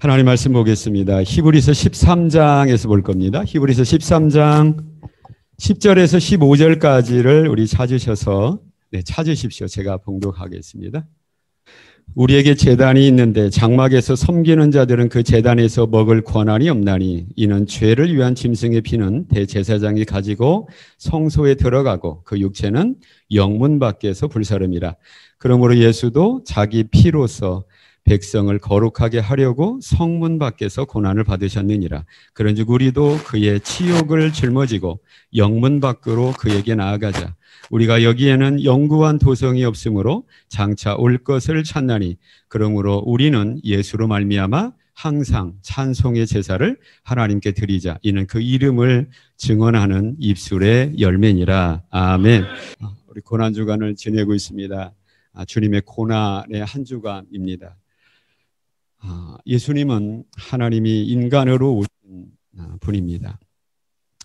하나님 말씀 보겠습니다. 히브리서 13장에서 볼 겁니다. 히브리서 13장 10절에서 15절까지를 우리 찾으셔서 찾으십시오. 제가 봉독하겠습니다. 우리에게 제단이 있는데 장막에서 섬기는 자들은 그 제단에서 먹을 권한이 없나니 이는 죄를 위한 짐승의 피는 대제사장이 가지고 성소에 들어가고 그 육체는 영문 밖에서 불사름이라. 그러므로 예수도 자기 피로서 백성을 거룩하게 하려고 성문 밖에서 고난을 받으셨느니라. 그런즉 우리도 그의 치욕을 짊어지고 영문 밖으로 그에게 나아가자. 우리가 여기에는 영구한 도성이 없으므로 장차 올 것을 찾나니 그러므로 우리는 예수로 말미암아 항상 찬송의 제사를 하나님께 드리자. 이는 그 이름을 증언하는 입술의 열매니라. 아멘. 우리 고난주간을 지내고 있습니다. 주님의 고난의 한 주간입니다. 예수님은 하나님이 인간으로 오신 분입니다.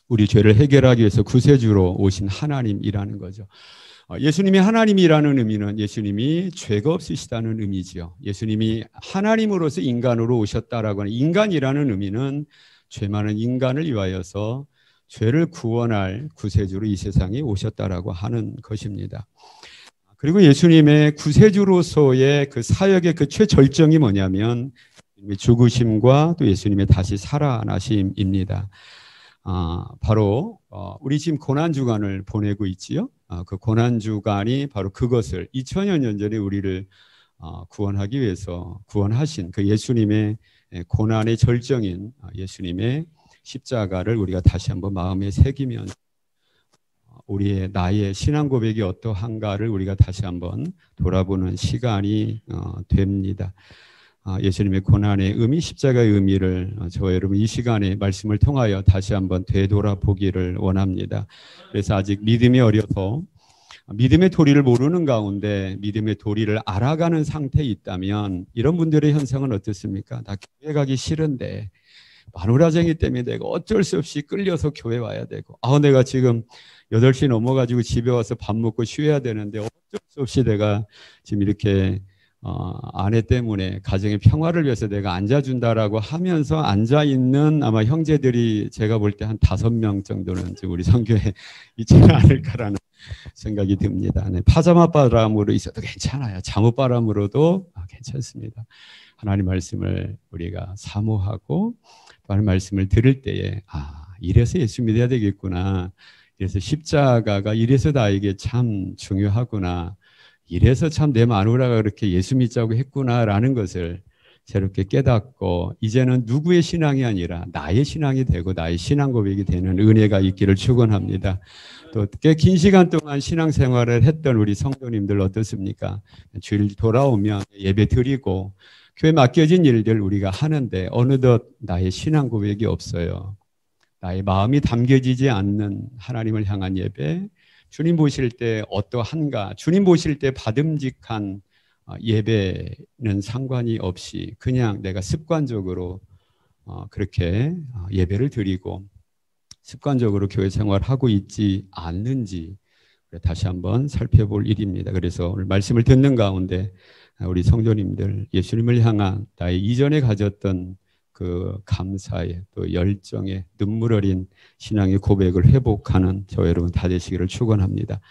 우리 죄를 해결하기 위해서 구세주로 오신 하나님이라는 거죠. 예수님이 하나님이라는 의미는 예수님이 죄가 없으시다는 의미지요. 예수님이 하나님으로서 인간으로 오셨다라고 하는 인간이라는 의미는 죄 많은 인간을 위하여서 죄를 구원할 구세주로 이 세상에 오셨다라고 하는 것입니다. 그리고 예수님의 구세주로서의 그 사역의 그 최절정이 뭐냐면 죽으심과 또 예수님의 다시 살아나심입니다. 바로 우리 지금 고난주간을 보내고 있지요. 그 고난주간이 바로 그것을 2000여 년 전에 우리를 구원하기 위해서 구원하신 그 예수님의 고난의 절정인 예수님의 십자가를 우리가 다시 한번 마음에 새기면서 우리의 나의 신앙 고백이 어떠한가를 우리가 다시 한번 돌아보는 시간이 됩니다. 예수님의 고난의 의미, 십자가의 의미를 저와 여러분 이 시간에 말씀을 통하여 다시 한번 되돌아보기를 원합니다. 그래서 아직 믿음이 어려서 믿음의 도리를 모르는 가운데 믿음의 도리를 알아가는 상태에 있다면 이런 분들의 현상은 어떻습니까? 나 교회 가기 싫은데 마누라쟁이 때문에 내가 어쩔 수 없이 끌려서 교회 와야 되고 내가 지금 8시 넘어가지고 집에 와서 밥 먹고 쉬어야 되는데 어쩔 수 없이 내가 지금 이렇게 아내 때문에 가정의 평화를 위해서 내가 앉아준다라고 하면서 앉아있는 아마 형제들이 제가 볼 때 한 5명 정도는 우리 선교에 있지는 않을까라는 생각이 듭니다. 파자마 바람으로 있어도 괜찮아요. 잠옷 바람으로도 괜찮습니다. 하나님 말씀을 우리가 사모하고 하나님 말씀을 들을 때에 이래서 예수 믿어야 되겠구나. 그래서 십자가가 이래서 나에게 참 중요하구나. 이래서 참 내 마누라가 그렇게 예수 믿자고 했구나라는 것을 새롭게 깨닫고 이제는 누구의 신앙이 아니라 나의 신앙이 되고 나의 신앙 고백이 되는 은혜가 있기를 축원합니다. 또 꽤 긴 시간 동안 신앙생활을 했던 우리 성도님들 어떻습니까? 주일 돌아오면 예배 드리고 교회 맡겨진 일들 우리가 하는데 어느덧 나의 신앙 고백이 없어요. 나의 마음이 담겨지지 않는 하나님을 향한 예배, 주님 보실 때 어떠한가, 주님 보실 때 받음직한 예배는 상관이 없이 그냥 내가 습관적으로 그렇게 예배를 드리고 습관적으로 교회 생활하고 있지 않는지 다시 한번 살펴볼 일입니다. 그래서 오늘 말씀을 듣는 가운데 우리 성도님들 예수님을 향한 나의 이전에 가졌던 그 감사의 또 열정의 눈물 어린 신앙의 고백을 회복하는 저와 여러분 다 되시기를 축원합니다.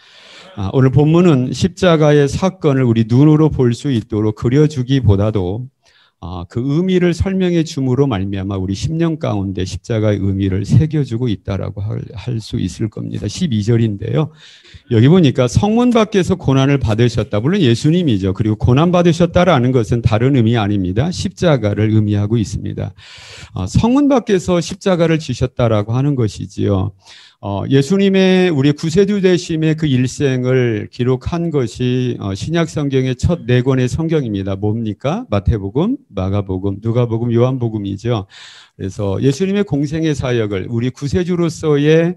오늘 본문은 십자가의 사건을 우리 눈으로 볼 수 있도록 그려주기보다도 그 의미를 설명해 줌으로 말미암아 우리 심령 가운데 십자가의 의미를 새겨주고 있다라고 할 수 있을 겁니다. 12절인데요. 여기 보니까 성문 밖에서 고난을 받으셨다. 물론 예수님이죠. 그리고 고난 받으셨다라는 것은 다른 의미 아닙니다. 십자가를 의미하고 있습니다. 성문 밖에서 십자가를 지셨다라고 하는 것이지요. 예수님의 우리 구세주 되심의 그 일생을 기록한 것이 신약 성경의 첫 4권의 성경입니다. 뭡니까? 마태복음, 마가복음, 누가복음, 요한복음이죠. 그래서 예수님의 공생의 사역을 우리 구세주로서의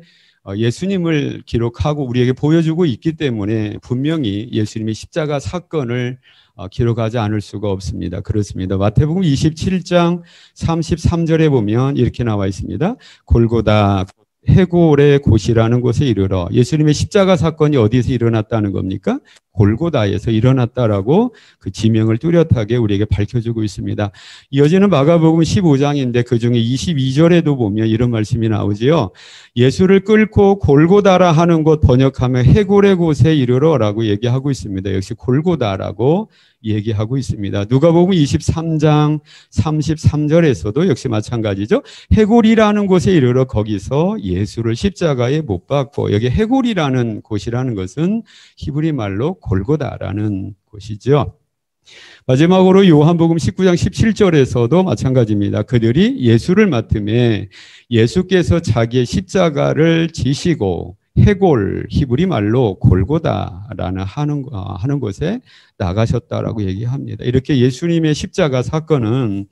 예수님을 기록하고 우리에게 보여주고 있기 때문에 분명히 예수님의 십자가 사건을 기록하지 않을 수가 없습니다. 그렇습니다. 마태복음 27장 33절에 보면 이렇게 나와 있습니다. 골고다 해골의 곳이라는 곳에 이르러 예수님의 십자가 사건이 어디서 일어났다는 겁니까? 골고다에서 일어났다라고 그 지명을 뚜렷하게 우리에게 밝혀주고 있습니다. 이어지는 마가복음 15장인데 그중에 22절에도 보면 이런 말씀이 나오지요. 예수를 끌고 골고다라 하는 곳 번역하면 해골의 곳에 이르러라고 얘기하고 있습니다. 역시 골고다라고 얘기하고 있습니다. 누가복음 23장 33절에서도 역시 마찬가지죠. 해골이라는 곳에 이르러 거기서 예수를 십자가에 못 박고, 여기 해골이라는 곳이라는 것은 히브리 말로 골고다라는 곳이죠. 마지막으로 요한복음 19장 17절에서도 마찬가지입니다. 그들이 예수를 맡음에 예수께서 자기의 십자가를 지시고 해골, 히브리 말로 골고다라는 하는 곳에 나가셨다라고 얘기합니다. 이렇게 예수님의 십자가 사건은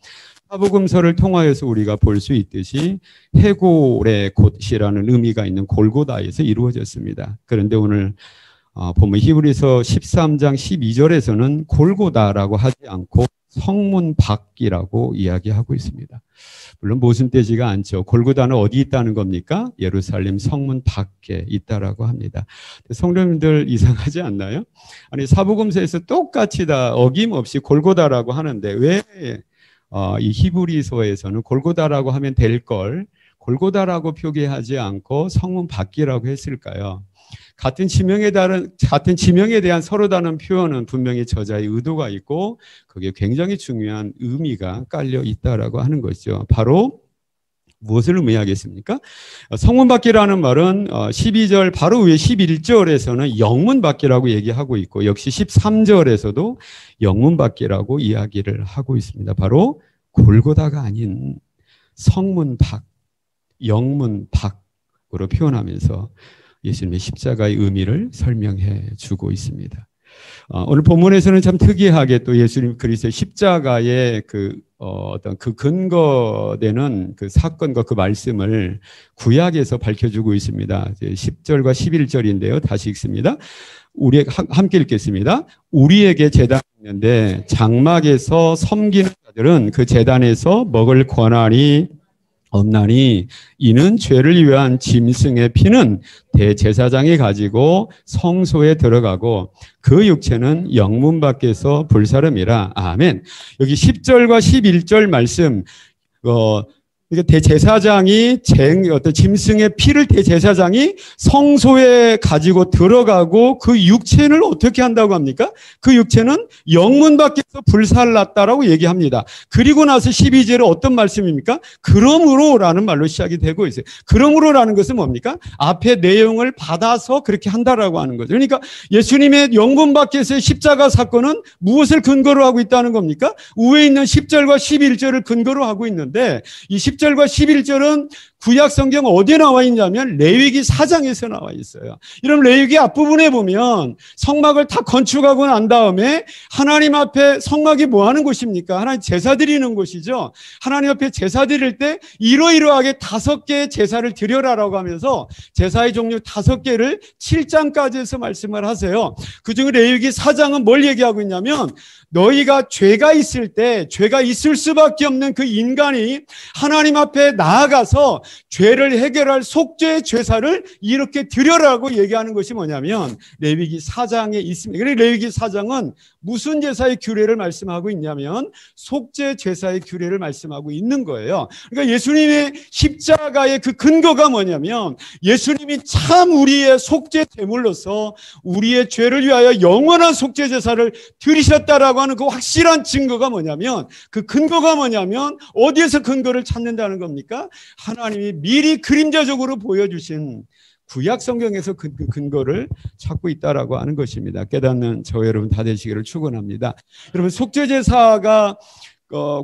사복음서를 통하여서 우리가 볼 수 있듯이 해골의 곳이라는 의미가 있는 골고다에서 이루어졌습니다. 그런데 오늘 보면 히브리서 13장 12절에서는 골고다라고 하지 않고 성문 밖이라고 이야기하고 있습니다. 물론 모순되지가 않죠. 골고다는 어디 있다는 겁니까? 예루살렘 성문 밖에 있다라고 합니다. 성도님들 이상하지 않나요? 아니 사복음서에서 똑같이 다 어김없이 골고다라고 하는데 왜 이 히브리서에서는 골고다라고 하면 될 걸 골고다라고 표기하지 않고 성문 밖이라고 했을까요? 같은 지명에 대한 서로 다른 표현은 분명히 저자의 의도가 있고 그게 굉장히 중요한 의미가 깔려 있다라고 하는 것이죠. 바로 무엇을 의미하겠습니까? 성문 밖이라는 말은 12절 바로 위에 11절에서는 영문 밖이라고 얘기하고 있고 역시 13절에서도 영문 밖이라고 이야기를 하고 있습니다. 바로 골고다가 아닌 성문 밖, 영문 밖으로 표현하면서 예수님의 십자가의 의미를 설명해 주고 있습니다. 오늘 본문에서는 참 특이하게 또 예수님 그리스도의 십자가의 어떤 그 근거되는 그 사건과 그 말씀을 구약에서 밝혀주고 있습니다. 10절과 11절인데요. 다시 읽습니다. 함께 읽겠습니다. 우리에게 제단이 있는데 장막에서 섬기는 자들은 그 제단에서 먹을 권한이 없나니 이는 죄를 위한 짐승의 피는 대제사장이 가지고 성소에 들어가고 그 육체는 영문 밖에서 불사름이라. 아멘. 여기 10절과 11절 말씀 대제사장이 어떤 짐승의 피를 대제사장이 성소에 가지고 들어가고 그 육체를 어떻게 한다고 합니까? 그 육체는 영문 밖에서 불살랐다라고 얘기합니다. 그리고 나서 12절에 어떤 말씀입니까? 그러므로라는 말로 시작이 되고 있어요. 그러므로라는 것은 뭡니까? 앞에 내용을 받아서 그렇게 한다라고 하는 거죠. 그러니까 예수님의 영문 밖에서의 십자가 사건은 무엇을 근거로 하고 있다는 겁니까? 위에 있는 10절과 11절을 근거로 하고 있는데 이 10절과 11절은 구약 성경 어디에 나와 있냐면 레위기 4장에서 나와 있어요. 이런 레위기 앞부분에 보면 성막을 다 건축하고 난 다음에 하나님 앞에 성막이 뭐 하는 곳입니까? 하나님 제사 드리는 곳이죠. 하나님 앞에 제사 드릴 때 이러이러하게 5개의 제사를 드려라라고 하면서 제사의 종류 5개를 7장까지 해서 말씀을 하세요. 그중에 레위기 4장은 뭘 얘기하고 있냐면 너희가 죄가 있을 때 죄가 있을 수밖에 없는 그 인간이 하나님 앞에 나아가서 죄를 해결할 속죄의 제사를 이렇게 드려라고 얘기하는 것이 뭐냐면 레위기 4장에 있습니다. 그래서 레위기 4장은 무슨 제사의 규례를 말씀하고 있냐면 속죄 제사의 규례를 말씀하고 있는 거예요. 그러니까 예수님의 십자가의 그 근거가 뭐냐면 예수님이 참 우리의 속죄 제물로서 우리의 죄를 위하여 영원한 속죄 제사를 드리셨다라고 하는 그 확실한 증거가 뭐냐면 그 근거가 뭐냐면 어디에서 근거를 찾는다는 겁니까? 하나님이 미리 그림자적으로 보여주신 구약 성경에서 그 근거를 찾고 있다라고 하는 것입니다. 깨닫는 저 여러분 다 되시기를 축원합니다. 여러분 속죄제사가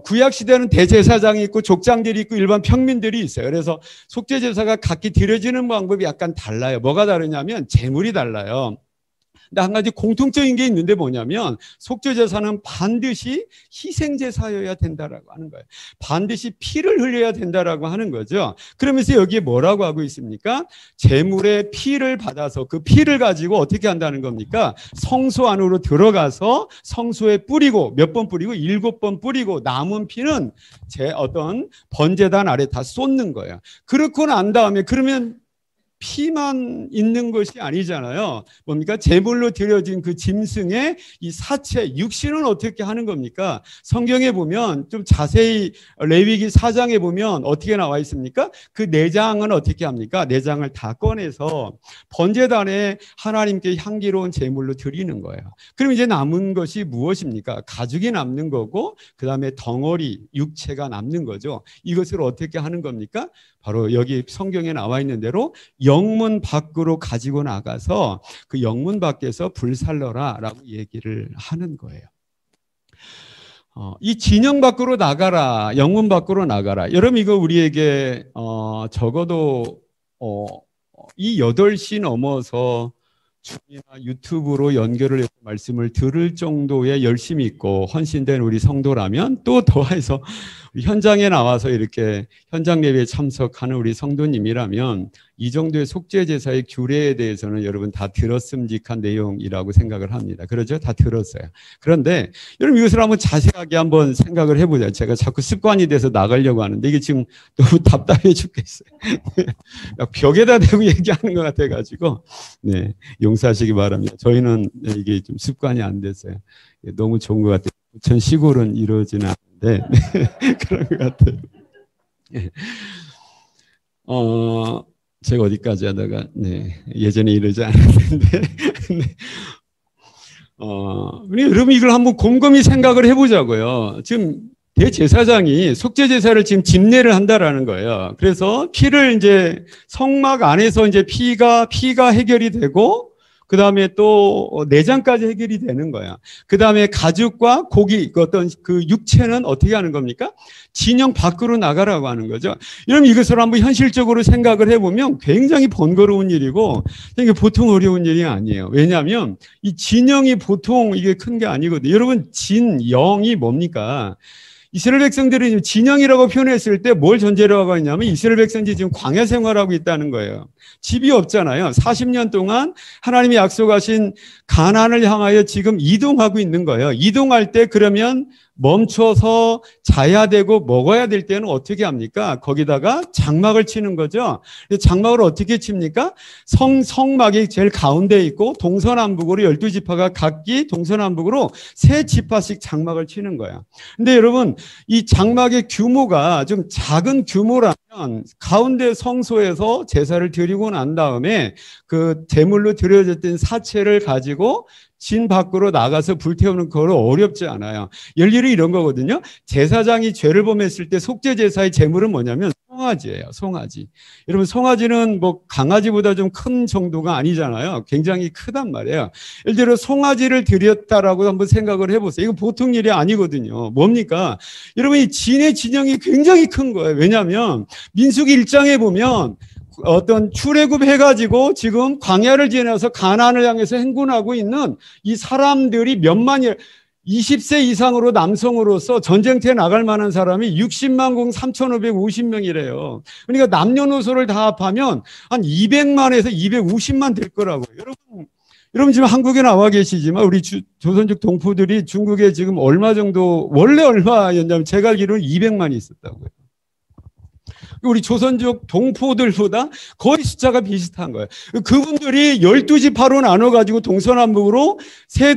구약 시대는 대제사장이 있고 족장들이 있고 일반 평민들이 있어요. 그래서 속죄제사가 각기 드려지는 방법이 약간 달라요. 뭐가 다르냐면 제물이 달라요. 근데 한 가지 공통적인 게 있는데 뭐냐면 속죄제사는 반드시 희생제사여야 된다라고 하는 거예요. 반드시 피를 흘려야 된다라고 하는 거죠. 그러면서 여기에 뭐라고 하고 있습니까? 제물의 피를 받아서 그 피를 가지고 어떻게 한다는 겁니까? 성소 안으로 들어가서 성소에 뿌리고 몇 번 뿌리고 7번 뿌리고 남은 피는 어떤 번제단 아래 다 쏟는 거예요. 그렇고 난 다음에 그러면 피만 있는 것이 아니잖아요. 뭡니까? 제물로 드려진 그 짐승의 이 사체, 육신은 어떻게 하는 겁니까? 성경에 보면 좀 자세히 레위기 4장에 보면 어떻게 나와 있습니까? 그 내장은 어떻게 합니까? 내장을 다 꺼내서 번제단에 하나님께 향기로운 제물로 드리는 거예요. 그럼 이제 남은 것이 무엇입니까? 가죽이 남는 거고 그 다음에 덩어리, 육체가 남는 거죠. 이것을 어떻게 하는 겁니까? 바로 여기 성경에 나와 있는 대로 영문 밖으로 가지고 나가서 그 영문 밖에서 불살러라 라고 얘기를 하는 거예요. 이 진영 밖으로 나가라, 영문 밖으로 나가라. 여러분 이거 우리에게 적어도 이 8시 넘어서 줌이나 유튜브로 연결을 해서 말씀을 들을 정도의 열심이 있고 헌신된 우리 성도라면, 또 더해서 현장에 나와서 이렇게 현장 예배에 참석하는 우리 성도님이라면 이 정도의 속죄제사의 규례에 대해서는 여러분 다 들었음직한 내용이라고 생각을 합니다. 그렇죠? 다 들었어요. 그런데 여러분 이것을 한번 자세하게 한번 생각을 해보자. 제가 자꾸 습관이 돼서 나가려고 하는데 이게 지금 너무 답답해 죽겠어요. 벽에다 대고 얘기하는 것 같아가지고 네, 용서하시기 바랍니다. 저희는 이게 좀 습관이 안 됐어요. 너무 좋은 것 같아요. 전 시골은 이러지는 않는데 그런 것 같아요. 제가 어디까지 하다가 예전에 이러지 않았는데 여러분 이걸 한번 곰곰이 생각을 해보자고요. 지금 대제사장이 속죄제사를 지금 집례를 한다라는 거예요. 그래서 피를 이제 성막 안에서 이제 피가 해결이 되고 그 다음에 또 내장까지 해결이 되는 거야. 그 다음에 가죽과 고기, 어떤 그 육체는 어떻게 하는 겁니까? 진영 밖으로 나가라고 하는 거죠. 여러분 이것을 한번 현실적으로 생각을 해보면 굉장히 번거로운 일이고 이게 보통 어려운 일이 아니에요. 왜냐하면 이 진영이 보통 이게 큰 게 아니거든요. 여러분 진영이 뭡니까? 이스라엘 백성들이 진영이라고 표현했을 때 뭘 전제로 하고 있냐면 이스라엘 백성들이 지금 광야 생활하고 있다는 거예요. 집이 없잖아요. 40년 동안 하나님이 약속하신 가나안을 향하여 지금 이동하고 있는 거예요. 이동할 때 그러면 멈춰서 자야 되고 먹어야 될 때는 어떻게 합니까? 거기다가 장막을 치는 거죠. 장막을 어떻게 칩니까? 성막이 제일 가운데에 있고 동서남북으로 12지파가 각기 동서남북으로 3지파씩 장막을 치는 거야. 근데 여러분 이 장막의 규모가 좀 작은 규모라면 가운데 성소에서 제사를 드리고 난 다음에 그 제물로 드려졌던 사체를 가지고 진 밖으로 나가서 불태우는 거는 어렵지 않아요. 열일이 이런 거거든요. 제사장이 죄를 범했을 때 속죄제사의 제물은 뭐냐면 송아지예요. 송아지. 여러분 송아지는 뭐 강아지보다 좀 큰 정도가 아니잖아요. 굉장히 크단 말이에요. 예를 들어 송아지를 드렸다라고 한번 생각을 해보세요. 이거 보통 일이 아니거든요. 뭡니까? 여러분 이 진의 진영이 굉장히 큰 거예요. 왜냐하면 민수기 1장에 보면 어떤 출애굽 해가지고 지금 광야를 지나서 가나안을 향해서 행군하고 있는 이 사람들이 몇만이 20세 이상으로 남성으로서 전쟁터에 나갈 만한 사람이 60만 공 3,550명이래요. 그러니까 남녀노소를 다 합하면 한 200만에서 250만 될 거라고요. 여러분 지금 한국에 나와 계시지만 우리 조선족 동포들이 중국에 지금 얼마 정도 원래 얼마였냐면 제가 알기로는 200만이 있었다고요. 우리 조선족 동포들보다 거의 숫자가 비슷한 거예요. 그분들이 12지파로 나눠가지고 동서남북으로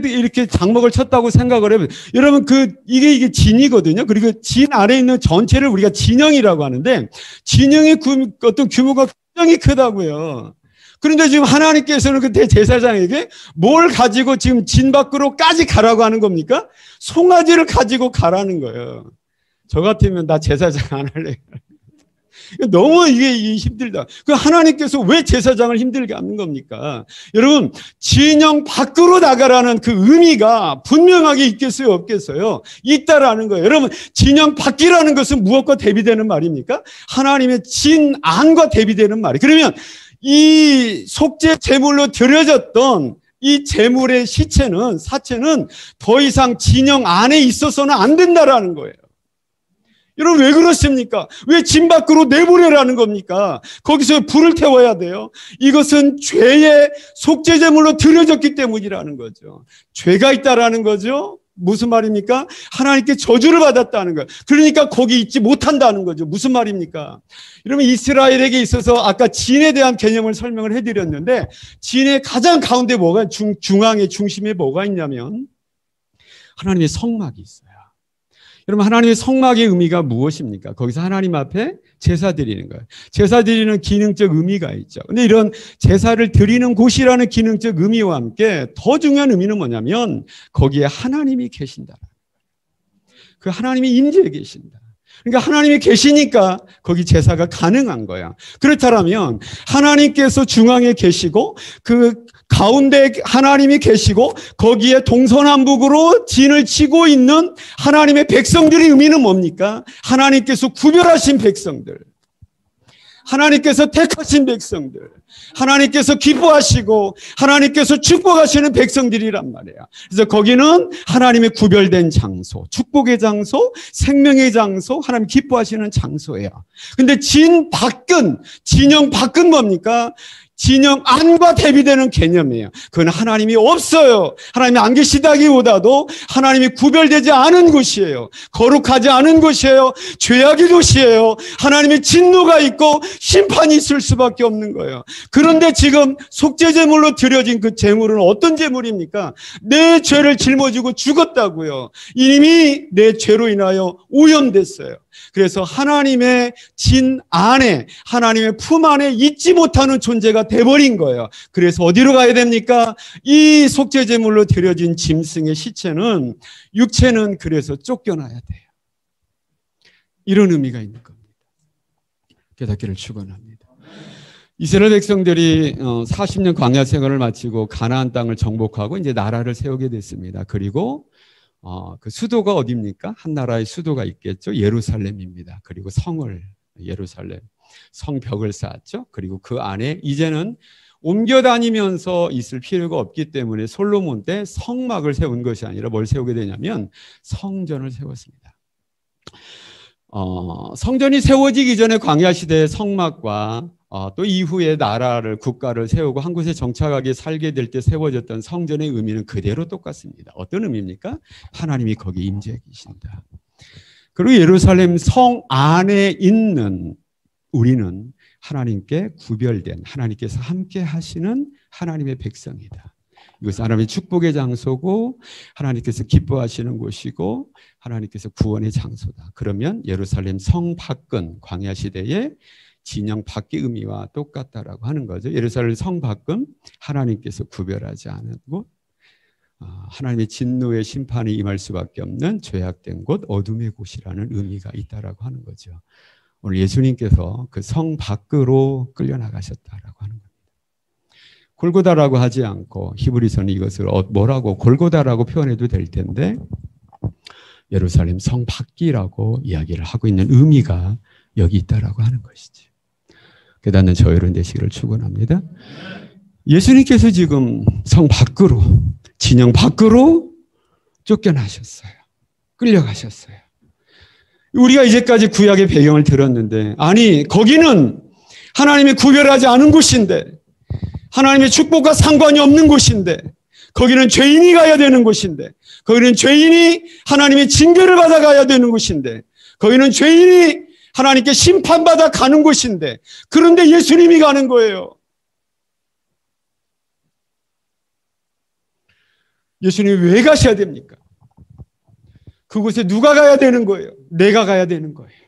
이렇게 장막을 쳤다고 생각을 해보세요. 여러분, 이게 진이거든요. 그리고 진 아래에 있는 전체를 우리가 진영이라고 하는데, 진영의 어떤 규모가 굉장히 크다고요. 그런데 지금 하나님께서는 그 대제사장에게 뭘 가지고 지금 진 밖으로까지 가라고 하는 겁니까? 송아지를 가지고 가라는 거예요. 저 같으면 나 제사장 안 할래요. 너무 이게 힘들다. 그 하나님께서 왜 제사장을 힘들게 하는 겁니까? 여러분, 진영 밖으로 나가라는 그 의미가 분명하게 있겠어요, 없겠어요? 있다라는 거예요. 여러분, 진영 밖이라는 것은 무엇과 대비되는 말입니까? 하나님의 진 안과 대비되는 말이에요. 그러면 이 속죄 제물로 드려졌던 이 제물의 사체는 더 이상 진영 안에 있어서는 안 된다라는 거예요. 여러분 왜 그렇습니까? 왜 진 밖으로 내보내라는 겁니까? 거기서 불을 태워야 돼요. 이것은 죄의 속죄제물로 드려졌기 때문이라는 거죠. 죄가 있다라는 거죠. 무슨 말입니까? 하나님께 저주를 받았다는 거예요. 그러니까 거기 있지 못한다는 거죠. 무슨 말입니까? 이러면 이스라엘에게 있어서 아까 진에 대한 개념을 설명을 해드렸는데, 진의 가장 가운데 뭐가, 중앙의 중심에 뭐가 있냐면 하나님의 성막이 있어요. 여러분, 하나님의 성막의 의미가 무엇입니까? 거기서 하나님 앞에 제사 드리는 거예요. 제사 드리는 기능적 의미가 있죠. 근데 이런 제사를 드리는 곳이라는 기능적 의미와 함께 더 중요한 의미는 뭐냐면 거기에 하나님이 계신다. 그 하나님이 임재해 계신다. 그러니까 하나님이 계시니까 거기 제사가 가능한 거야. 그렇다면 하나님께서 중앙에 계시고 그 가운데 하나님이 계시고 거기에 동서남북으로 진을 치고 있는 하나님의 백성들의 의미는 뭡니까? 하나님께서 구별하신 백성들, 하나님께서 택하신 백성들, 하나님께서 기뻐하시고 하나님께서 축복하시는 백성들이란 말이에요. 그래서 거기는 하나님의 구별된 장소, 축복의 장소, 생명의 장소, 하나님 기뻐하시는 장소예요. 근데 진영 밖은 뭡니까? 진영 안과 대비되는 개념이에요. 그건 하나님이 없어요. 하나님이 안 계시다기보다도 하나님이 구별되지 않은 곳이에요. 거룩하지 않은 곳이에요. 죄악의 도시예요. 하나님의 진노가 있고 심판이 있을 수밖에 없는 거예요. 그런데 지금 속죄제물로 드려진 그 제물은 어떤 제물입니까? 내 죄를 짊어지고 죽었다고요. 이미 내 죄로 인하여 오염됐어요. 그래서 하나님의 진 안에, 하나님의 품 안에 잊지 못하는 존재가 돼버린 거예요. 그래서 어디로 가야 됩니까? 이 속죄제물로 드려진 짐승의 시체는, 육체는 그래서 쫓겨나야 돼요. 이런 의미가 있는 겁니다. 깨닫기를 축원합니다. 이스라엘 백성들이 40년 광야 생활을 마치고 가나안 땅을 정복하고 이제 나라를 세우게 됐습니다. 그리고 그 수도가 어디입니까? 한 나라의 수도가 있겠죠. 예루살렘입니다. 그리고 예루살렘 성벽을 쌓았죠. 그리고 그 안에 이제는 옮겨 다니면서 있을 필요가 없기 때문에 솔로몬 때 성막을 세운 것이 아니라 뭘 세우게 되냐면 성전을 세웠습니다. 성전이 세워지기 전에 광야 시대의 성막과 또 이후에 국가를 세우고 한 곳에 정착하게 살게 될 때 세워졌던 성전의 의미는 그대로 똑같습니다. 어떤 의미입니까? 하나님이 거기 임재해 계신다. 그리고 예루살렘 성 안에 있는 우리는 하나님께 구별된, 하나님께서 함께 하시는 하나님의 백성이다. 이것은 하나님의 축복의 장소고 하나님께서 기뻐하시는 곳이고 하나님께서 구원의 장소다. 그러면 예루살렘 성 밖은 광야 시대에 진영 밖의 의미와 똑같다라고 하는 거죠. 예루살렘 성 밖은 하나님께서 구별하지 않은 곳, 하나님의 진노의 심판이 임할 수밖에 없는 죄악된 곳, 어둠의 곳이라는 의미가 있다라고 하는 거죠. 오늘 예수님께서 그 성 밖으로 끌려나가셨다라고 하는 겁니다. 골고다라고 하지 않고 히브리서는 이것을 뭐라고 골고다라고 표현해도 될 텐데 예루살렘 성 밖이라고 이야기를 하고 있는 의미가 여기 있다라고 하는 것이지. 깨닫는 저 여러분 되시기를 축원합니다. 예수님께서 지금 성 밖으로, 진영 밖으로 쫓겨나셨어요. 끌려가셨어요. 우리가 이제까지 구약의 배경을 들었는데, 아니 거기는 하나님이 구별하지 않은 곳인데, 하나님의 축복과 상관이 없는 곳인데, 거기는 죄인이 가야 되는 곳인데, 거기는 죄인이 하나님의 징계를 받아가야 되는 곳인데, 거기는 죄인이 하나님께 심판받아 가는 곳인데, 그런데 예수님이 가는 거예요. 예수님이 왜 가셔야 됩니까? 그곳에 누가 가야 되는 거예요? 내가 가야 되는 거예요.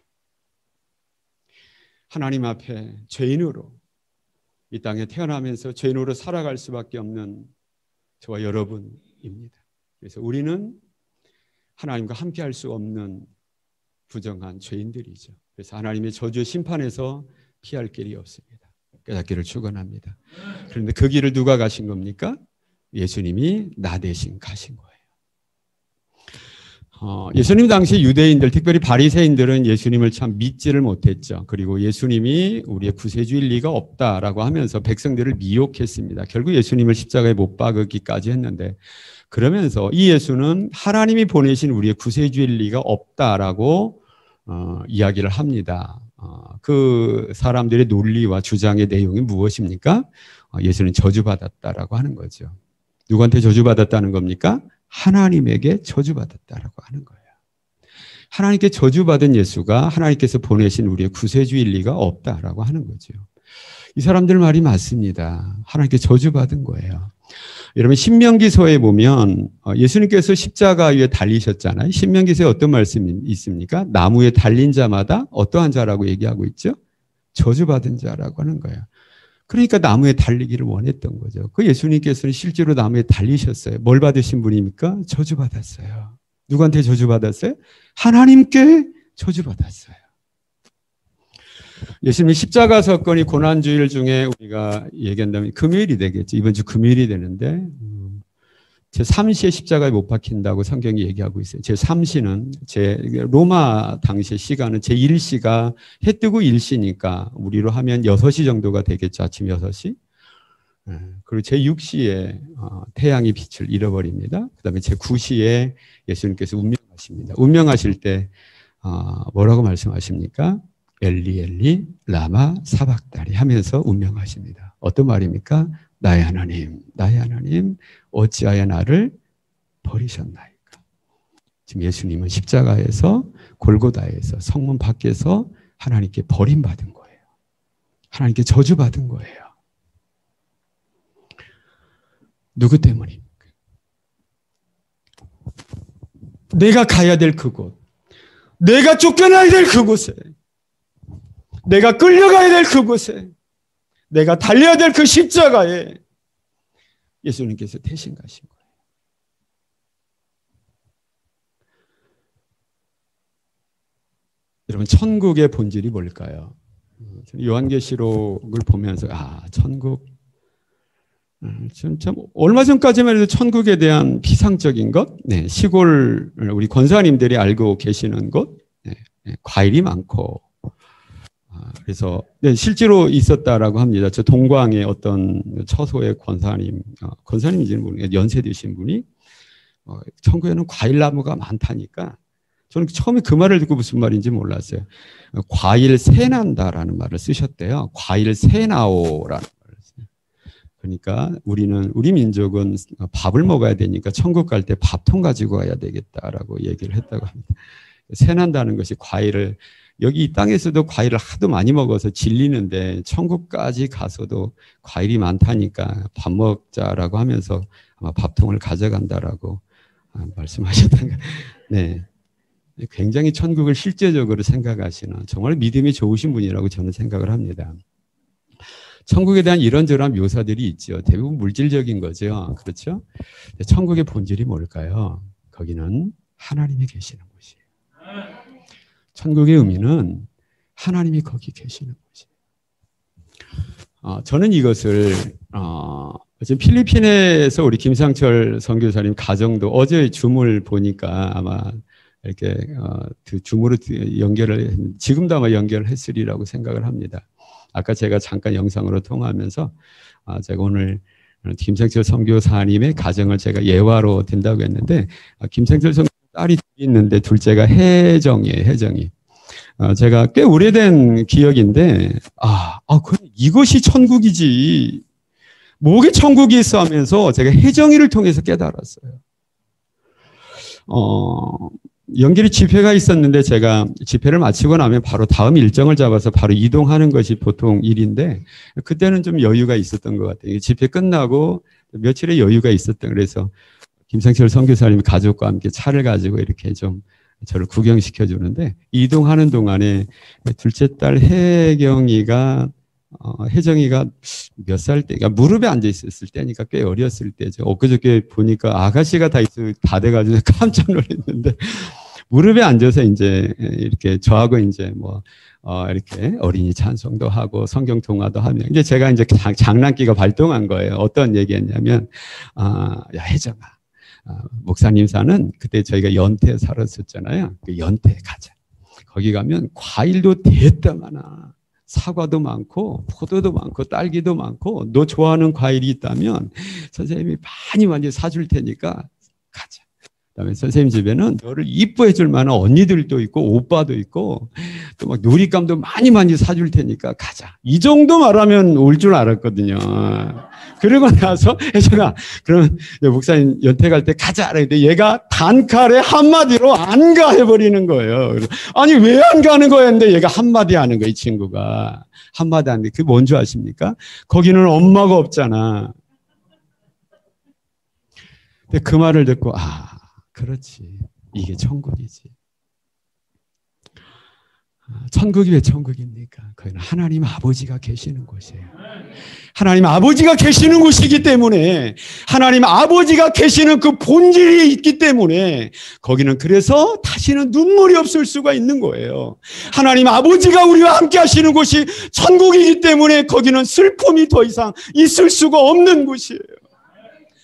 하나님 앞에 죄인으로 이 땅에 태어나면서 죄인으로 살아갈 수밖에 없는 저와 여러분입니다. 그래서 우리는 하나님과 함께 할 수 없는 부정한 죄인들이죠. 그래서 하나님의 저주의 심판에서 피할 길이 없습니다. 깨닫기를 축원합니다. 그런데 그 길을 누가 가신 겁니까? 예수님이 나 대신 가신 거예요. 예수님 당시 유대인들, 특별히 바리새인들은 예수님을 참 믿지를 못했죠. 그리고 예수님이 우리의 구세주일 리가 없다라고 하면서 백성들을 미혹했습니다. 결국 예수님을 십자가에 못 박기까지 했는데, 그러면서 이 예수는 하나님이 보내신 우리의 구세주일 리가 없다라고 이야기를 합니다. 그 사람들의 논리와 주장의 내용이 무엇입니까? 예수는 저주받았다라고 하는 거죠. 누구한테 저주받았다는 겁니까? 하나님에게 저주받았다라고 하는 거예요. 하나님께 저주받은 예수가 하나님께서 보내신 우리의 구세주일 리가 없다라고 하는 거죠. 이 사람들 말이 맞습니다. 하나님께 저주받은 거예요. 여러분 신명기서에 보면 예수님께서 십자가 위에 달리셨잖아요. 신명기서에 어떤 말씀이 있습니까? 나무에 달린 자마다 어떠한 자라고 얘기하고 있죠? 저주받은 자라고 하는 거예요. 그러니까 나무에 달리기를 원했던 거죠. 그 예수님께서는 실제로 나무에 달리셨어요. 뭘 받으신 분입니까? 저주받았어요. 누구한테 저주받았어요? 하나님께 저주받았어요. 예수님의 십자가 사건이 고난주일 중에 우리가 얘기한다면 금요일이 되겠죠. 이번 주 금요일이 되는데 제3시에 십자가에 못 박힌다고 성경이 얘기하고 있어요. 제3시는 로마 당시의 시간은 제1시가 해 뜨고 1시니까 우리로 하면 6시 정도가 되겠죠. 아침 6시. 그리고 제6시에 태양이 빛을 잃어버립니다. 그 다음에 제9시에 예수님께서 운명하십니다. 운명하실 때 뭐라고 말씀하십니까? 엘리 엘리 라마 사박다리 하면서 운명하십니다. 어떤 말입니까? 나의 하나님 어찌하여 나를 버리셨나이까. 지금 예수님은 십자가에서 골고다에서 성문 밖에서 하나님께 버림받은 거예요. 하나님께 저주받은 거예요. 누구 때문입니까? 내가 가야 될 그곳, 내가 쫓겨나야 될 그곳에, 내가 끌려가야 될 그곳에, 내가 달려야 될 그 십자가에 예수님께서 대신 가신 거예요. 여러분 천국의 본질이 뭘까요? 요한계시록을 보면서 천국 참 얼마 전까지만 해도 천국에 대한 비상적인 것, 시골 우리 권사님들이 알고 계시는 것, 과일이 많고 그래서 실제로 있었다라고 합니다. 저 동광의 어떤 처소의 권사님인지는 모르겠는데 연세 드신 분이 천국에는 과일나무가 많다니까 저는 처음에 그 말을 듣고 무슨 말인지 몰랐어요. 과일 새난다라는 말을 쓰셨대요. 과일 새나오라는 말을 써요. 그러니까 우리 민족은 밥을 먹어야 되니까 천국 갈 때 밥통 가지고 가야 되겠다라고 얘기를 했다고 합니다. 새난다는 것이 과일을 여기 이 땅에서도 과일을 하도 많이 먹어서 질리는데 천국까지 가서도 과일이 많다니까 밥 먹자라고 하면서 아마 밥통을 가져간다라고 말씀하셨던 거. 네, 굉장히 천국을 실제적으로 생각하시는 정말 믿음이 좋으신 분이라고 저는 생각을 합니다. 천국에 대한 이런저런 묘사들이 있죠. 대부분 물질적인 거죠. 그렇죠? 천국의 본질이 뭘까요? 거기는 하나님이 계시는 곳이에요. 천국의 의미는 하나님이 거기 계시는 곳이에요. 저는 이것을 지금 필리핀에서 우리 김상철 선교사님 가정도 어제 줌을 보니까 아마 이렇게 그 줌으로 지금도 아마 연결을 했으리라고 생각을 합니다. 아까 제가 잠깐 영상으로 통화하면서 제가 오늘 김상철 선교사님의 가정을 제가 예화로 든다고 했는데 김상철 선교사 딸이 있는데 둘째가 혜정이에요. 혜정이. 제가 꽤 오래된 기억인데 이것이 천국이지. 뭐게 천국이 있어 하면서 제가 혜정이를 통해서 깨달았어요. 연길이 집회가 있었는데 제가 집회를 마치고 나면 바로 다음 일정을 잡아서 바로 이동하는 것이 보통 일인데 그때는 좀 여유가 있었던 것 같아요. 집회 끝나고 며칠의 여유가 있었던 그래서 김상철 선교사님 가족과 함께 차를 가지고 이렇게 좀 저를 구경시켜 주는데 이동하는 동안에 둘째 딸 혜정이가 몇 살 때, 그러니까 무릎에 앉아 있었을 때니까 꽤 어렸을 때죠. 엊그저께 보니까 아가씨가 다 돼가지고 깜짝 놀랐는데 무릎에 앉아서 이제 이렇게 저하고 이제 이렇게 어린이 찬송도 하고 성경 통화도 하며 이제 제가 이제 장난기가 발동한 거예요. 어떤 얘기했냐면 야 혜정아. 목사님 사는 그때 저희가 연태 살았었잖아요. 그 연태 가자. 거기 가면 과일도 대다 많아. 사과도 많고 포도도 많고 딸기도 많고 너 좋아하는 과일이 있다면 선생님이 많이 사줄 테니까 가자. 그다음에 선생님 집에는 너를 이뻐해 줄 만한 언니들도 있고 오빠도 있고 또 막 놀잇감도 많이 사줄 테니까 가자. 이 정도 말하면 올 줄 알았거든요. 그러고 나서 혜정아, 그러면 목사님 연태 갈 때 가자. 그랬는데 얘가 단칼에 한마디로 안 가 해버리는 거예요. 아니, 왜 안 가는 거야? 했는데 얘가 한마디 하는 거야, 이 친구가. 한마디 하는데 그게 뭔지 아십니까? 거기는 엄마가 없잖아. 근데 그 말을 듣고, 아, 그렇지. 이게 천국이지. 천국이 왜 천국입니까? 거기는 하나님 아버지가 계시는 곳이에요. 하나님 아버지가 계시는 곳이기 때문에, 하나님 아버지가 계시는 그 본질이 있기 때문에 거기는 그래서 다시는 눈물이 없을 수가 있는 거예요. 하나님 아버지가 우리와 함께 하시는 곳이 천국이기 때문에 거기는 슬픔이 더 이상 있을 수가 없는 곳이에요.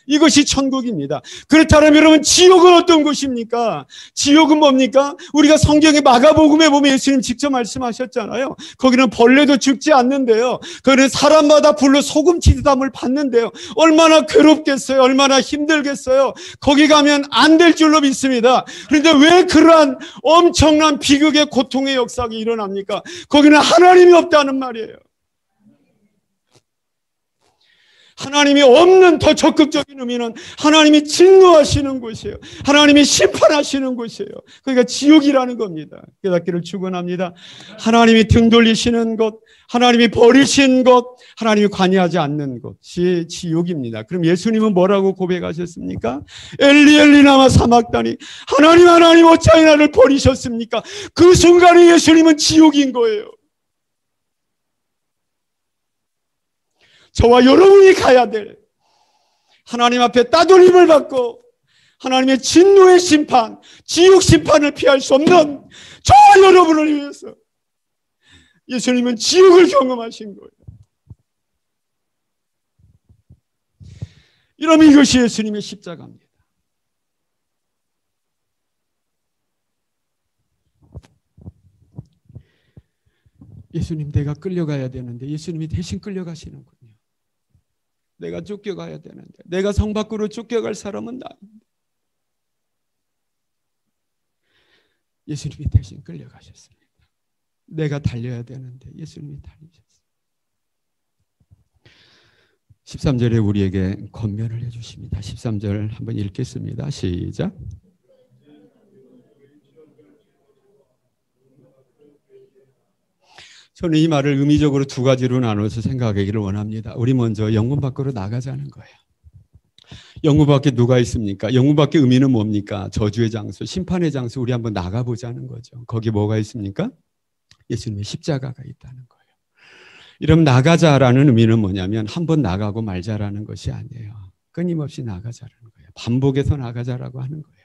이것이 천국입니다. 그렇다면 여러분, 지옥은 어떤 곳입니까? 지옥은 뭡니까? 우리가 성경의 마가복음에 보면 예수님 직접 말씀하셨잖아요. 거기는 벌레도 죽지 않는데요. 거기는 사람마다 불로 소금치담을 받는데요. 얼마나 괴롭겠어요? 얼마나 힘들겠어요? 거기 가면 안 될 줄로 믿습니다. 그런데 왜 그러한 엄청난 비극의 고통의 역사가 일어납니까? 거기는 하나님이 없다는 말이에요. 하나님이 없는 더 적극적인 의미는 하나님이 진노하시는 곳이에요. 하나님이 심판하시는 곳이에요. 그러니까 지옥이라는 겁니다. 깨닫기를 축원합니다. 하나님이 등 돌리시는 것, 하나님이 버리신 것, 하나님이 관여하지 않는 것이 지옥입니다. 그럼 예수님은 뭐라고 고백하셨습니까? 엘리 엘리 라마 사막다니, 하나님 하나님 어찌하여 나를 버리셨습니까? 그 순간에 예수님은 지옥인 거예요. 저와 여러분이 가야 될 하나님 앞에 따돌림을 받고 하나님의 진노의 심판, 지옥 심판을 피할 수 없는 저와 여러분을 위해서 예수님은 지옥을 경험하신 거예요. 이러면 이것이 예수님의 십자가입니다. 예수님, 내가 끌려가야 되는데 예수님이 대신 끌려가시는군요. 내가 쫓겨가야 되는데, 내가 성 밖으로 쫓겨갈 사람은 나인데 예수님이 대신 끌려가셨습니다. 내가 달려야 되는데 예수님이 달리셨습니다. 13절에 우리에게 권면을 해주십니다. 13절 한번 읽겠습니다. 시작. 저는 이 말을 의미적으로 두 가지로 나눠서 생각하기를 원합니다. 우리 먼저 영문 밖으로 나가자는 거예요. 영문 밖에 누가 있습니까? 영문 밖에 의미는 뭡니까? 저주의 장소, 심판의 장소, 우리 한번 나가보자는 거죠. 거기 뭐가 있습니까? 예수님의 십자가가 있다는 거예요. 이러면 나가자라는 의미는 뭐냐면 한번 나가고 말자라는 것이 아니에요. 끊임없이 나가자라는 거예요. 반복해서 나가자라고 하는 거예요.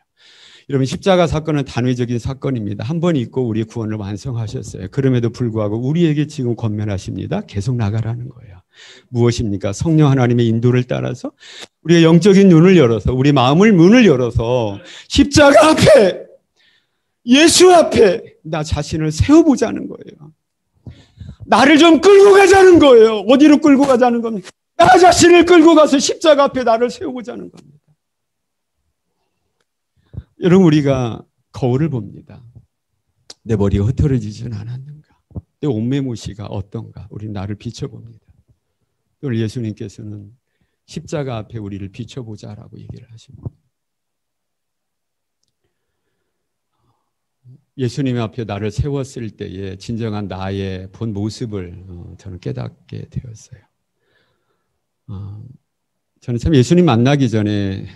여러분, 십자가 사건은 단회적인 사건입니다. 한 번 있고 우리 구원을 완성하셨어요. 그럼에도 불구하고 우리에게 지금 권면하십니다. 계속 나가라는 거예요. 무엇입니까? 성령 하나님의 인도를 따라서 우리의 영적인 눈을 열어서, 우리 마음을 문을 열어서 십자가 앞에, 예수 앞에 나 자신을 세워보자는 거예요. 나를 좀 끌고 가자는 거예요. 어디로 끌고 가자는 겁니까? 나 자신을 끌고 가서 십자가 앞에 나를 세워보자는 겁니다. 여러분, 우리가 거울을 봅니다. 내 머리가 흐트러지지는 않았는가? 내 옷매무시가 어떤가? 우리 나를 비춰봅니다. 오늘 예수님께서는 십자가 앞에 우리를 비춰보자라고 얘기를 하십니다. 예수님 앞에 나를 세웠을 때에 진정한 나의 본 모습을 저는 깨닫게 되었어요. 저는 참 예수님 만나기 전에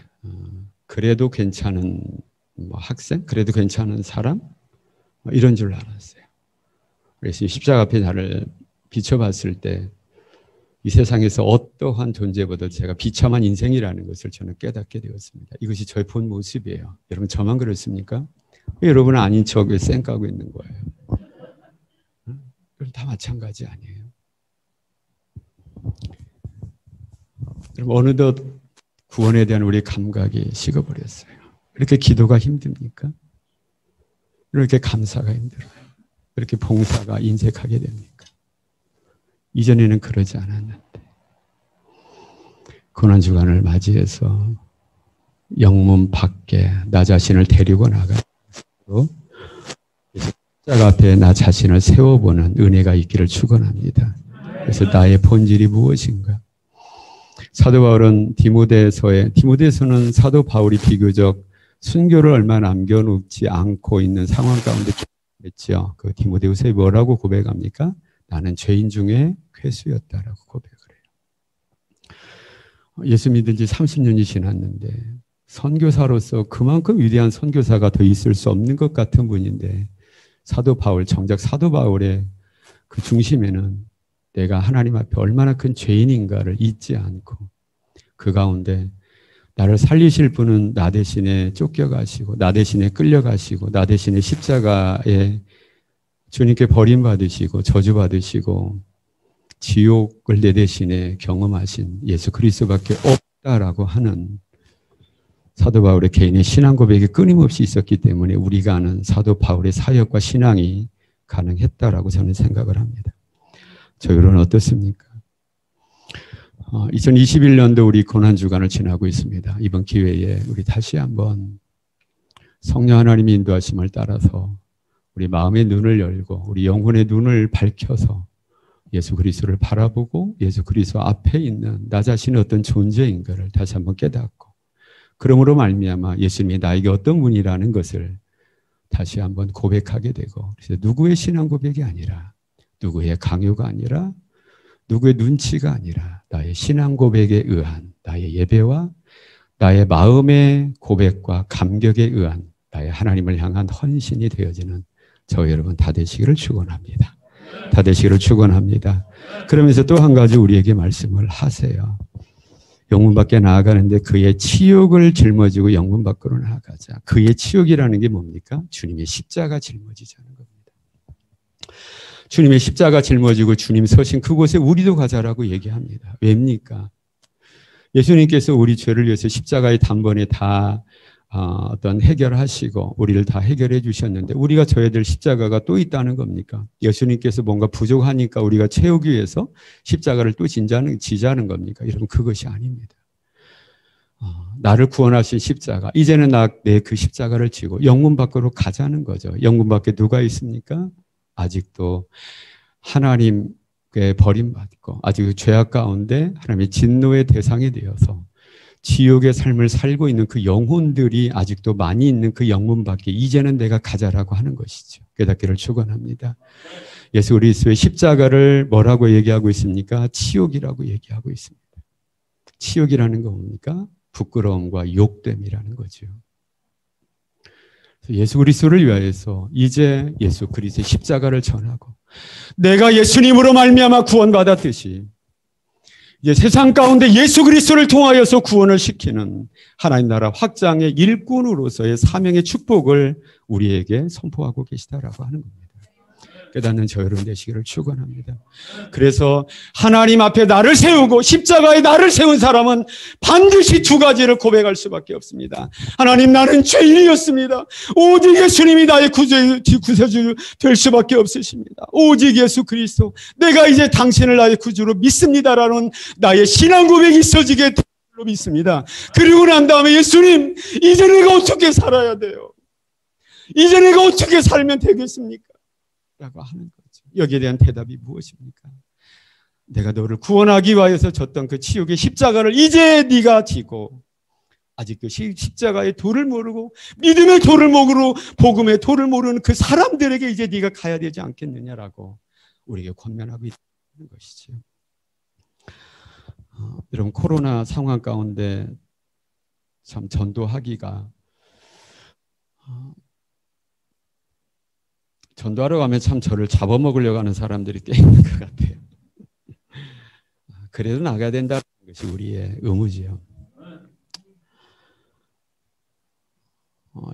그래도 괜찮은 학생? 그래도 괜찮은 사람? 이런 줄 알았어요. 그래서 십자가 앞에 나를 비춰봤을 때 이 세상에서 어떠한 존재보다 제가 비참한 인생이라는 것을 저는 깨닫게 되었습니다. 이것이 저의 본 모습이에요. 여러분, 저만 그렇습니까? 왜 여러분은 아닌 척 왜 쌩까고 있는 거예요? 다 마찬가지 아니에요? 여러분, 어느덧 구원에 대한 우리 감각이 식어버렸어요. 이렇게 기도가 힘듭니까? 이렇게 감사가 힘들어요. 이렇게 봉사가 인색하게 됩니까? 이전에는 그러지 않았는데 고난주간을 맞이해서 영문 밖에 나 자신을 데리고 나가고 십자가 앞에 나 자신을 세워보는 은혜가 있기를 축원합니다. 그래서 나의 본질이 무엇인가? 사도 바울은 디모데서는 사도 바울이 비교적 순교를 얼마 남겨놓지 않고 있는 상황 가운데 했지요. 그 디모데후서에 뭐라고 고백합니까? 나는 죄인 중에 괴수였다라고 고백을 해요. 예수 믿은 지 30년이 지났는데 선교사로서 그만큼 위대한 선교사가 더 있을 수 없는 것 같은 분인데 정작 사도 바울의 그 중심에는 내가 하나님 앞에 얼마나 큰 죄인인가를 잊지 않고 그 가운데 나를 살리실 분은 나 대신에 쫓겨가시고 나 대신에 끌려가시고 나 대신에 십자가에 주님께 버림받으시고 저주받으시고 지옥을 내 대신에 경험하신 예수 그리스도밖에 없다라고 하는 사도 바울의 개인의 신앙 고백이 끊임없이 있었기 때문에 우리가 아는 사도 바울의 사역과 신앙이 가능했다라고 저는 생각을 합니다. 저희는 어떻습니까? 2021년도 우리 고난주간을 지나고 있습니다. 이번 기회에 우리 다시 한번 성령 하나님의 인도하심을 따라서 우리 마음의 눈을 열고 우리 영혼의 눈을 밝혀서 예수 그리스도를 바라보고 예수 그리스도 앞에 있는 나 자신의 어떤 존재인가를 다시 한번 깨닫고 그러므로 말미암아 예수님이 나에게 어떤 분이라는 것을 다시 한번 고백하게 되고 그래서 누구의 신앙 고백이 아니라 누구의 강요가 아니라 누구의 눈치가 아니라 나의 신앙 고백에 의한 나의 예배와 나의 마음의 고백과 감격에 의한 나의 하나님을 향한 헌신이 되어지는 저희 여러분 다 되시기를 축원합니다. 다 되시기를 축원합니다. 그러면서 또 한 가지 우리에게 말씀을 하세요. 영문 밖에 나아가는데 그의 치욕을 짊어지고 영문 밖으로 나아가자. 그의 치욕이라는 게 뭡니까? 주님의 십자가 짊어지자는 겁니다. 주님의 십자가 짊어지고 주님 서신 그곳에 우리도 가자라고 얘기합니다. 왜입니까? 예수님께서 우리 죄를 위해서 십자가의 단번에 다 어떤 해결하시고 우리를 다 해결해 주셨는데 우리가 져야 될 십자가가 또 있다는 겁니까? 예수님께서 뭔가 부족하니까 우리가 채우기 위해서 십자가를 또 지자는 겁니까? 여러분 그것이 아닙니다. 나를 구원하신 십자가 이제는 내 그 십자가를 지고 영문 밖으로 가자는 거죠. 영문 밖에 누가 있습니까? 아직도 하나님께 버림받고 아직 죄악 가운데 하나님의 진노의 대상이 되어서 지옥의 삶을 살고 있는 그 영혼들이 아직도 많이 있는 그 영문 밖에 이제는 내가 가자라고 하는 것이죠. 깨닫기를 축원합니다. 예수 그리스도의 십자가를 뭐라고 얘기하고 있습니까? 치욕이라고 얘기하고 있습니다. 치욕이라는 건 뭡니까? 부끄러움과 욕됨이라는 거죠. 예수 그리스도를 위하여서 이제 예수 그리스도의 십자가를 전하고 내가 예수님으로 말미암아 구원받았듯이 이제 세상 가운데 예수 그리스도를 통하여서 구원을 시키는 하나님 나라 확장의 일꾼으로서의 사명의 축복을 우리에게 선포하고 계시다라고 하는 겁니다. 깨닫는 저 여러분 되시기를 축원합니다. 그래서 하나님 앞에 나를 세우고 십자가에 나를 세운 사람은 반드시 두 가지를 고백할 수밖에 없습니다. 하나님 나는 죄인이었습니다. 오직 예수님이 나의 구세주 될 수밖에 없으십니다. 오직 예수 그리스도 내가 이제 당신을 나의 구주로 믿습니다라는 나의 신앙 고백이 있어지게 될 줄로 믿습니다. 그리고 난 다음에 예수님 이제 내가 어떻게 살아야 돼요? 이제 내가 어떻게 살면 되겠습니까? 라고 하는 거죠. 여기에 대한 대답이 무엇입니까? 내가 너를 구원하기 위하여서 졌던 그 치욕의 십자가를 이제 네가 지고 아직 그 십자가의 도를 모르고 믿음의 도를 모르고 복음의 도를 모르는 그 사람들에게 이제 네가 가야 되지 않겠느냐라고 우리에게 권면하고 있는 것이죠. 여러분 코로나 상황 가운데 참 전도하기가 전도하러 가면 참 저를 잡아먹으려고 하는 사람들이 꽤 있는 것 같아요. 그래도 나가야 된다는 것이 우리의 의무지요.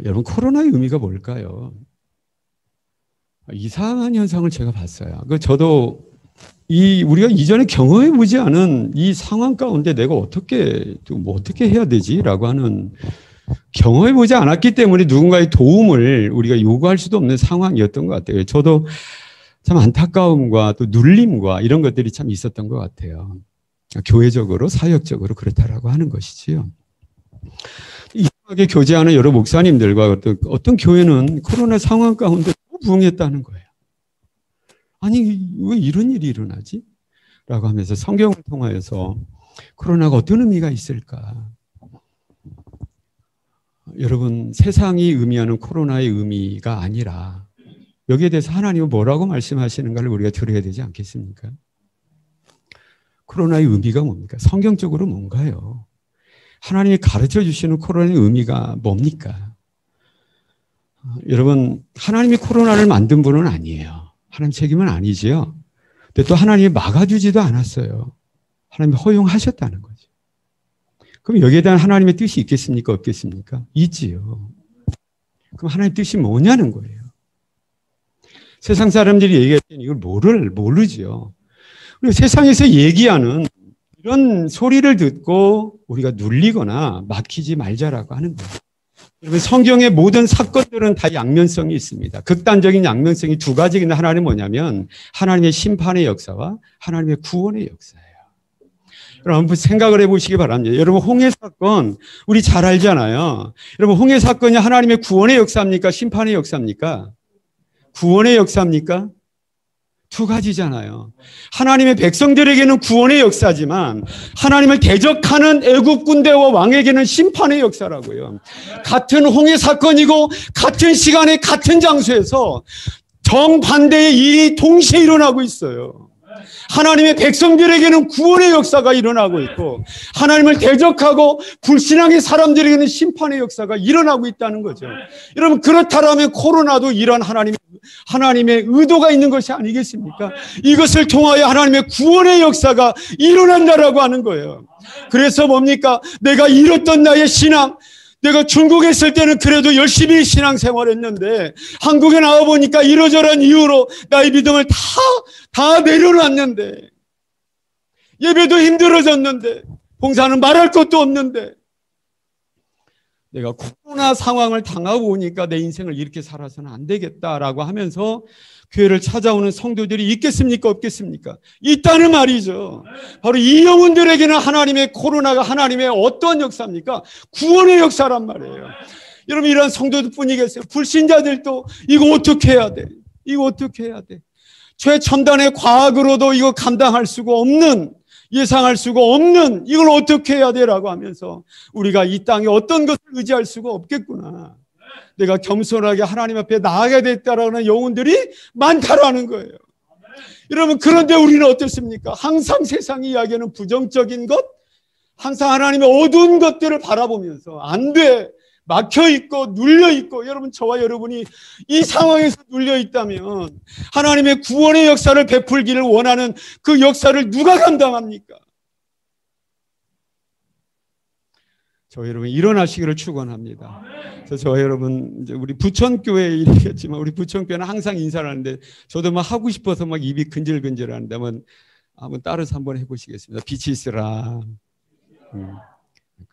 여러분 코로나의 의미가 뭘까요? 이상한 현상을 제가 봤어요. 저도 우리가 이전에 경험해보지 않은 이 상황 가운데 내가 어떻게 해야 되지라고 하는 경험해보지 않았기 때문에 누군가의 도움을 우리가 요구할 수도 없는 상황이었던 것 같아요. 저도 참 안타까움과 또 눌림과 이런 것들이 참 있었던 것 같아요. 교회적으로 사역적으로 그렇다라고 하는 것이지요. 이상하게 교제하는 여러 목사님들과 어떤 교회는 코로나 상황 가운데 부응했다는 거예요. 아니 왜 이런 일이 일어나지? 라고 하면서 성경을 통하여서 코로나가 어떤 의미가 있을까? 여러분, 세상이 의미하는 코로나의 의미가 아니라 여기에 대해서 하나님은 뭐라고 말씀하시는가를 우리가 들어야 되지 않겠습니까? 코로나의 의미가 뭡니까? 성경적으로 뭔가요? 하나님이 가르쳐 주시는 코로나의 의미가 뭡니까? 여러분, 하나님이 코로나를 만든 분은 아니에요. 하나님 책임은 아니지요. 근데 또 하나님이 막아주지도 않았어요. 하나님이 허용하셨다는 거죠. 그럼 여기에 대한 하나님의 뜻이 있겠습니까? 없겠습니까? 있지요. 그럼 하나님의 뜻이 뭐냐는 거예요. 세상 사람들이 얘기할 때는 이걸 모르지요. 그리고 세상에서 얘기하는 이런 소리를 듣고 우리가 눌리거나 막히지 말자라고 하는 거예요. 여러분, 성경의 모든 사건들은 다 양면성이 있습니다. 극단적인 양면성이 두 가지가 있는데 하나는 뭐냐면 하나님의 심판의 역사와 하나님의 구원의 역사예요. 여러분 생각을 해보시기 바랍니다. 여러분 홍해 사건 우리 잘 알잖아요. 여러분 홍해 사건이 하나님의 구원의 역사입니까? 심판의 역사입니까? 구원의 역사입니까? 두 가지잖아요. 하나님의 백성들에게는 구원의 역사지만 하나님을 대적하는 애국 군대와 왕에게는 심판의 역사라고요. 같은 홍해 사건이고 같은 시간에 같은 장소에서 정반대의 일이 동시에 일어나고 있어요. 하나님의 백성들에게는 구원의 역사가 일어나고 있고 하나님을 대적하고 불신앙의 사람들에게는 심판의 역사가 일어나고 있다는 거죠. 여러분 그렇다면 코로나도 이런 하나님의 의도가 있는 것이 아니겠습니까? 이것을 통하여 하나님의 구원의 역사가 일어난다라고 하는 거예요. 그래서 뭡니까? 내가 잃었던 나의 신앙, 내가 중국에 있을 때는 그래도 열심히 신앙생활했는데 한국에 나와보니까 이러저러한 이유로 나의 믿음을 다 내려놨는데 예배도 힘들어졌는데 봉사는 말할 것도 없는데 내가 코로나 상황을 당하고 오니까 내 인생을 이렇게 살아서는 안 되겠다라고 하면서 교회를 찾아오는 성도들이 있겠습니까? 없겠습니까? 있다는 말이죠. 바로 이 영혼들에게는 하나님의 코로나가 하나님의 어떤 역사입니까? 구원의 역사란 말이에요. 여러분 이런 성도들 뿐이겠어요? 불신자들도 이거 어떻게 해야 돼? 이거 어떻게 해야 돼? 최첨단의 과학으로도 이거 감당할 수가 없는 예상할 수가 없는 이걸 어떻게 해야 되라고 하면서 우리가 이 땅에 어떤 것을 의지할 수가 없겠구나. 내가 겸손하게 하나님 앞에 나아가야 됐다라는 영혼들이 많다라는 거예요. 여러분 그런데 우리는 어떻습니까? 항상 세상이 이야기하는 부정적인 것, 항상 하나님의 어두운 것들을 바라보면서 안 돼, 막혀있고 눌려있고 여러분 저와 여러분이 이 상황에서 눌려있다면 하나님의 구원의 역사를 베풀기를 원하는 그 역사를 누가 감당합니까? 저와 여러분 일어나시기를 축원합니다. 그래서 저와 여러분 이제 우리 부천교회 일이겠지만 우리 부천교회는 항상 인사를 하는데 저도 막 하고 싶어서 막 입이 근질근질하는데 한번 따라서 한번 해보시겠습니다. 빛이 있으라.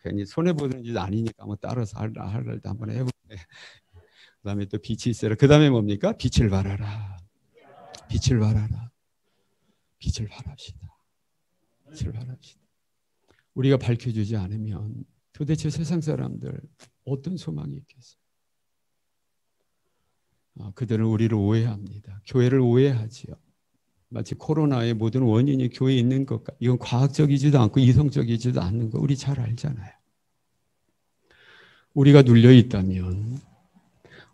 괜히 손해보는 짓 아니니까 한번 따라서 할 때 한번 해볼게요. 그 다음에 또 빛이 있어라. 그 다음에 뭡니까? 빛을 발하라. 빛을 발하라. 빛을 발합시다. 빛을 발합시다. 우리가 밝혀주지 않으면 도대체 세상 사람들 어떤 소망이 있겠어요? 그들은 우리를 오해합니다. 교회를 오해하지요. 마치 코로나의 모든 원인이 교회에 있는 것 같아요. 이건 과학적이지도 않고 이성적이지도 않는 거 우리 잘 알잖아요. 우리가 눌려 있다면,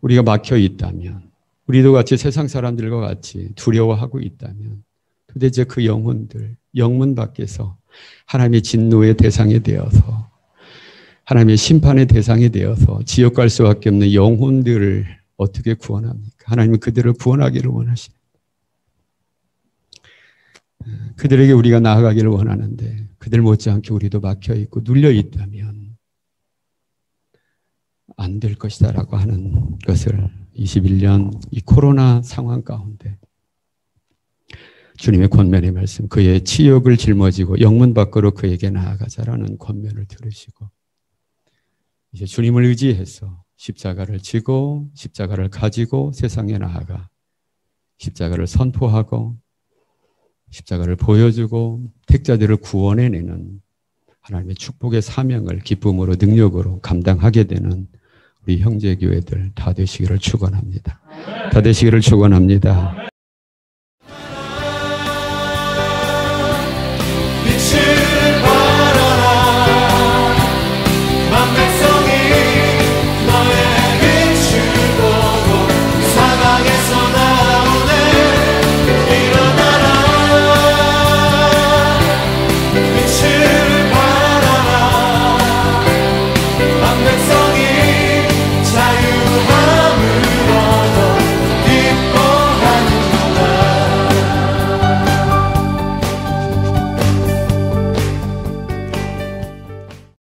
우리가 막혀 있다면, 우리도 같이 세상 사람들과 같이 두려워하고 있다면 도대체 그 영혼들, 영문 밖에서 하나님의 진노의 대상이 되어서 하나님의 심판의 대상이 되어서 지옥 갈 수밖에 없는 영혼들을 어떻게 구원합니까? 하나님은 그들을 구원하기를 원하십니다. 그들에게 우리가 나아가기를 원하는데 그들 못지않게 우리도 막혀있고 눌려있다면 안 될 것이다 라고 하는 것을 21년 이 코로나 상황 가운데 주님의 권면의 말씀, 그의 치욕을 짊어지고 영문 밖으로 그에게 나아가자라는 권면을 들으시고 이제 주님을 의지해서 십자가를 지고 십자가를 가지고 세상에 나아가 십자가를 선포하고 십자가를 보여주고 택자들을 구원해내는 하나님의 축복의 사명을 기쁨으로 능력으로 감당하게 되는 우리 형제교회들 다 되시기를 축원합니다. 다 되시기를 축원합니다.